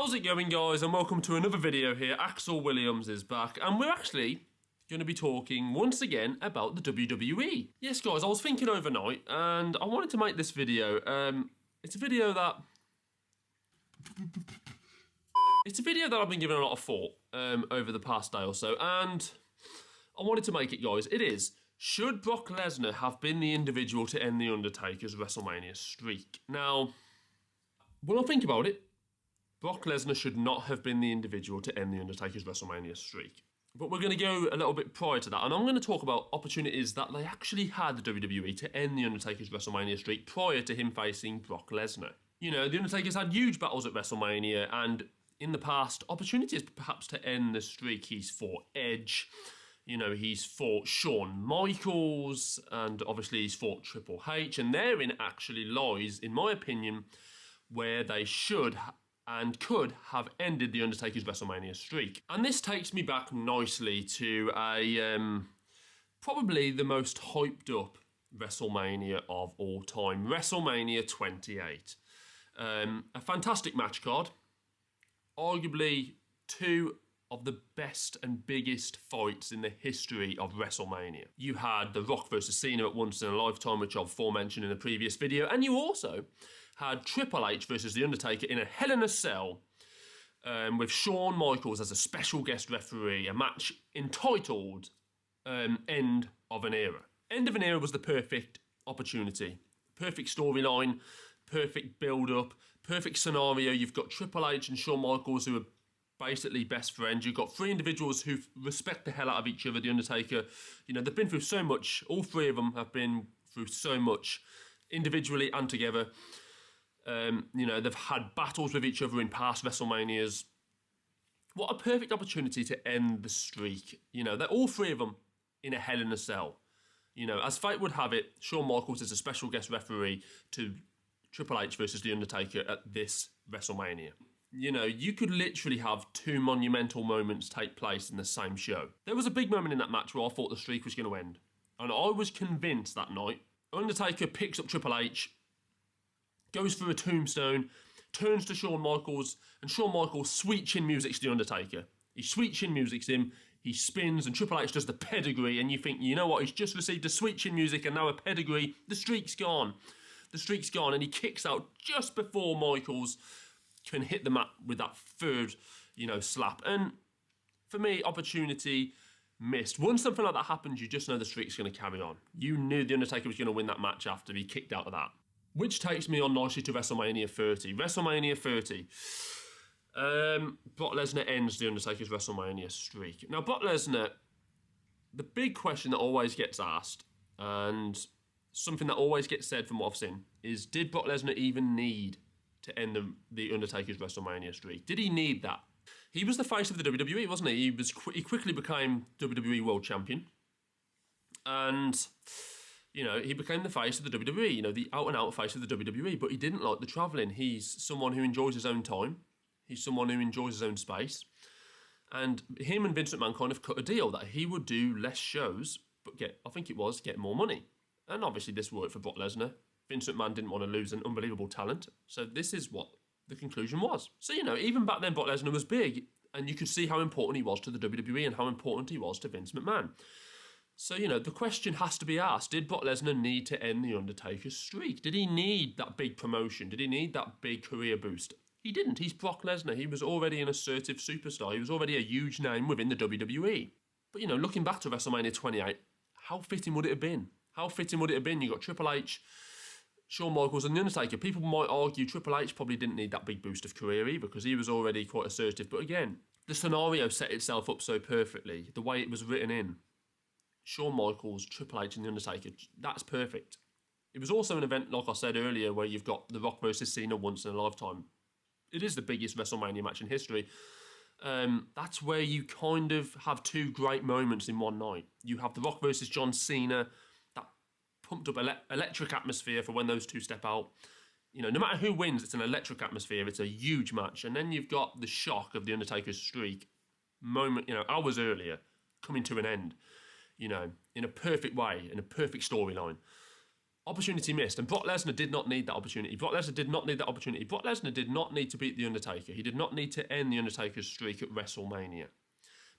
How's it going, guys, and welcome to another video here. Axel Williams is back, and we're actually going to be talking once again about the WWE. Yes, guys, I was thinking overnight, and I wanted to make this video. It's a video that I've been giving a lot of thought over the past day or so, and I wanted to make it, guys. It is, should Brock Lesnar have been the individual to end The Undertaker's WrestleMania streak? Now, when I think about it, Brock Lesnar should not have been the individual to end The Undertaker's WrestleMania streak. But we're going to go a little bit prior to that, and I'm going to talk about opportunities that they actually had, the WWE, to end The Undertaker's WrestleMania streak prior to him facing Brock Lesnar. You know, The Undertaker's had huge battles at WrestleMania, and in the past, opportunities perhaps to end the streak. He's fought Edge, you know, he's fought Shawn Michaels, and obviously he's fought Triple H, and therein actually lies, in my opinion, where they should and could have ended The Undertaker's WrestleMania streak. And this takes me back nicely to probably the most hyped up WrestleMania of all time, WrestleMania 28. A fantastic match card, arguably two of the best and biggest fights in the history of WrestleMania. You had The Rock versus Cena at Once in a Lifetime, which I've aforementioned in a previous video, and you also had Triple H versus The Undertaker in a Hell in a Cell with Shawn Michaels as a special guest referee, a match entitled End of an Era. End of an Era was the perfect opportunity, perfect storyline, perfect build-up, perfect scenario. You've got Triple H and Shawn Michaels who are basically best friends. You've got three individuals who respect the hell out of each other. The Undertaker, you know, they've been through so much. All three of them have been through so much, individually and together. You know, they've had battles with each other in past WrestleManias. What a perfect opportunity to end the streak. You know, they're all three of them in a Hell in a Cell. You know, as fate would have it, Shawn Michaels is a special guest referee to Triple H versus The Undertaker at this WrestleMania. You know, you could literally have two monumental moments take place in the same show. There was a big moment in that match where I thought the streak was going to end. And I was convinced that night. Undertaker picks up Triple H, goes through a tombstone, turns to Shawn Michaels, and Shawn Michaels sweet chin musics The Undertaker. He sweet chin musics him, he spins, and Triple H does the pedigree, and you think, you know what, he's just received a sweet chin music and now a pedigree, the streak's gone. The streak's gone, and he kicks out just before Michaels can hit the mat with that third, you know, slap. And for me, opportunity missed. Once something like that happens, you just know the streak's going to carry on. You knew The Undertaker was going to win that match after he kicked out of that. Which takes me on nicely to WrestleMania 30. WrestleMania 30. Brock Lesnar ends The Undertaker's WrestleMania streak. Now, Brock Lesnar, the big question that always gets asked, and something that always gets said from what I've seen, is did Brock Lesnar even need to end the Undertaker's WrestleMania streak? Did he need that? He was the face of the WWE, wasn't he? He quickly became WWE World Champion. And, you know, he became the face of the WWE, you know, the out-and-out face of the WWE, but he didn't like the travelling. He's someone who enjoys his own time. He's someone who enjoys his own space. And him and Vince McMahon kind of cut a deal that he would do less shows, but get more money. And obviously this worked for Brock Lesnar. Vince McMahon didn't want to lose an unbelievable talent. So this is what the conclusion was. So, you know, even back then, Brock Lesnar was big, and you could see how important he was to the WWE and how important he was to Vince McMahon. So, you know, the question has to be asked, did Brock Lesnar need to end The Undertaker's streak? Did he need that big promotion? Did he need that big career boost? He didn't. He's Brock Lesnar. He was already an assertive superstar. He was already a huge name within the WWE. But, you know, looking back to WrestleMania 28, how fitting would it have been? How fitting would it have been? You got Triple H, Shawn Michaels and The Undertaker. People might argue Triple H probably didn't need that big boost of career either because he was already quite assertive. But again, the scenario set itself up so perfectly. The way it was written in. Shawn Michaels, Triple H and The Undertaker. That's perfect. It was also an event, like I said earlier, where you've got The Rock versus Cena once in a lifetime. It is the biggest WrestleMania match in history. That's where you kind of have two great moments in one night. You have The Rock versus John Cena, pumped up electric atmosphere for when those two step out. You know, no matter who wins, it's an electric atmosphere. It's a huge match. And then you've got the shock of The Undertaker's streak hours earlier coming to an end, you know, in a perfect way, in a perfect storyline. Opportunity missed, and Brock Lesnar did not need that opportunity. Brock Lesnar did not need that opportunity. Brock Lesnar did not need to beat The Undertaker. He did not need to end The Undertaker's streak at WrestleMania.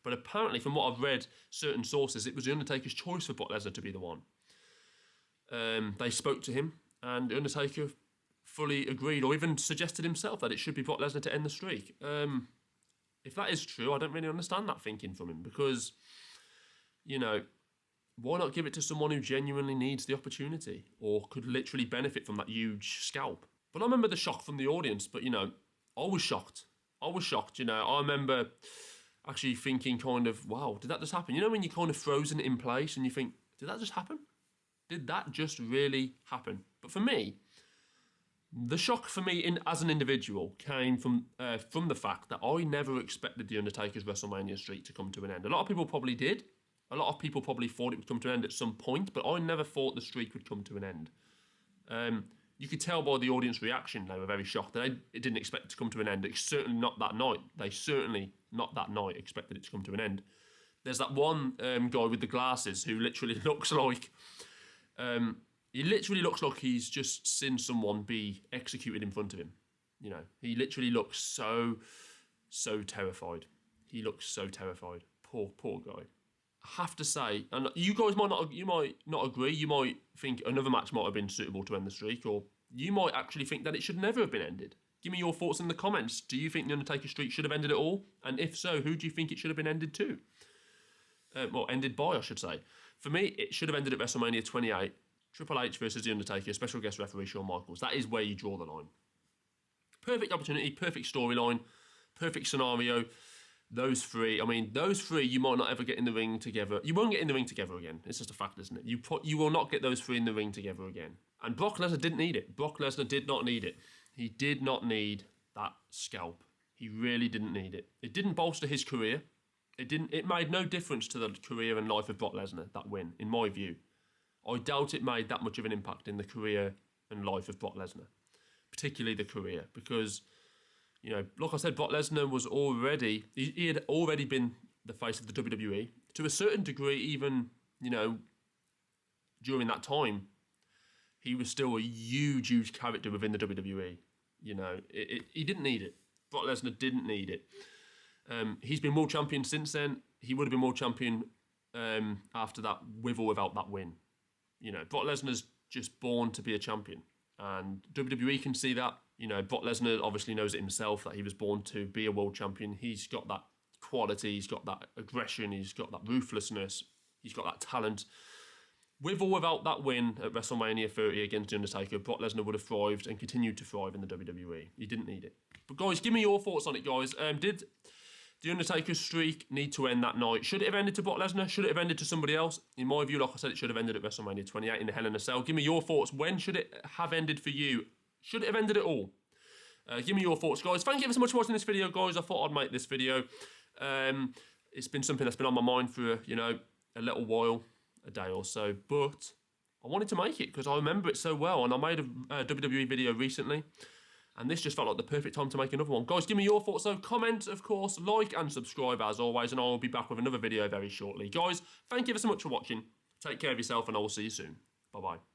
But apparently, from what I've read, certain sources, it was The Undertaker's choice for Brock Lesnar to be the one. They spoke to him, and The Undertaker fully agreed, or even suggested himself that it should be Brock Lesnar to end the streak. If that is true, I don't really understand that thinking from him, because, you know, why not give it to someone who genuinely needs the opportunity or could literally benefit from that huge scalp? But I remember the shock from the audience, but, you know, I was shocked. You know. I remember actually thinking kind of, wow, did that just happen? You know, when you're kind of frozen in place and you think, did that just happen? Did that just really happen? But for me, the shock for me as an individual came from the fact that I never expected The Undertaker's WrestleMania streak to come to an end. A lot of people probably did. A lot of people probably thought it would come to an end at some point, but I never thought the streak would come to an end. You could tell by the audience reaction, they were very shocked. They didn't expect it to come to an end. It's certainly not that night. They certainly, not that night, expected it to come to an end. There's that one guy with the glasses who literally looks like... he literally looks like he's just seen someone be executed in front of him. You know, he literally looks so terrified. He looks so terrified. Poor guy. I have to say, and you guys might not agree. You might think another match might have been suitable to end the streak, or you might actually think that it should never have been ended. Give me your thoughts in the comments. Do you think the Undertaker streak should have ended at all? And if so, who do you think it should have been ended to? Well, ended by, I should say. For me, it should have ended at WrestleMania 28. Triple H versus The Undertaker, special guest referee Shawn Michaels. That is where you draw the line. Perfect opportunity, perfect storyline, perfect scenario. Those three, you might not ever get in the ring together. You won't get in the ring together again. It's just a fact, isn't it? You will not get those three in the ring together again. And Brock Lesnar didn't need it. Brock Lesnar did not need it. He did not need that scalp. He really didn't need it. It didn't bolster his career. It made no difference to the career and life of Brock Lesnar, that win, in my view. I doubt it made that much of an impact in the career and life of Brock Lesnar, particularly the career, because, you know, like I said, Brock Lesnar was already, he had already been the face of the WWE. To a certain degree, even, you know, during that time, he was still a huge character within the WWE. You know, he didn't need it. Brock Lesnar didn't need it. He's been world champion since then. He would have been world champion after that, with or without that win. You know, Brock Lesnar's just born to be a champion. And WWE can see that. You know, Brock Lesnar obviously knows it himself, that he was born to be a world champion. He's got that quality, he's got that aggression, he's got that ruthlessness, he's got that talent. With or without that win at WrestleMania 30 against The Undertaker, Brock Lesnar would have thrived and continued to thrive in the WWE. He didn't need it. But guys, give me your thoughts on it, guys. Did The Undertaker's streak need to end that night? Should it have ended to Brock Lesnar? Should it have ended to somebody else? In my view, like I said, it should have ended at WrestleMania 28 in the Hell in a Cell. Give me your thoughts. When should it have ended for you? Should it have ended at all? Give me your thoughts, guys. Thank you ever so much for watching this video, guys. I thought I'd make this video. It's been something that's been on my mind for, you know, a little while, a day or so. But I wanted to make it because I remember it so well. And I made a WWE video recently. And this just felt like the perfect time to make another one. Guys, give me your thoughts though. Comment, of course, like and subscribe as always. And I will be back with another video very shortly. Guys, thank you ever so much for watching. Take care of yourself and I will see you soon. Bye-bye.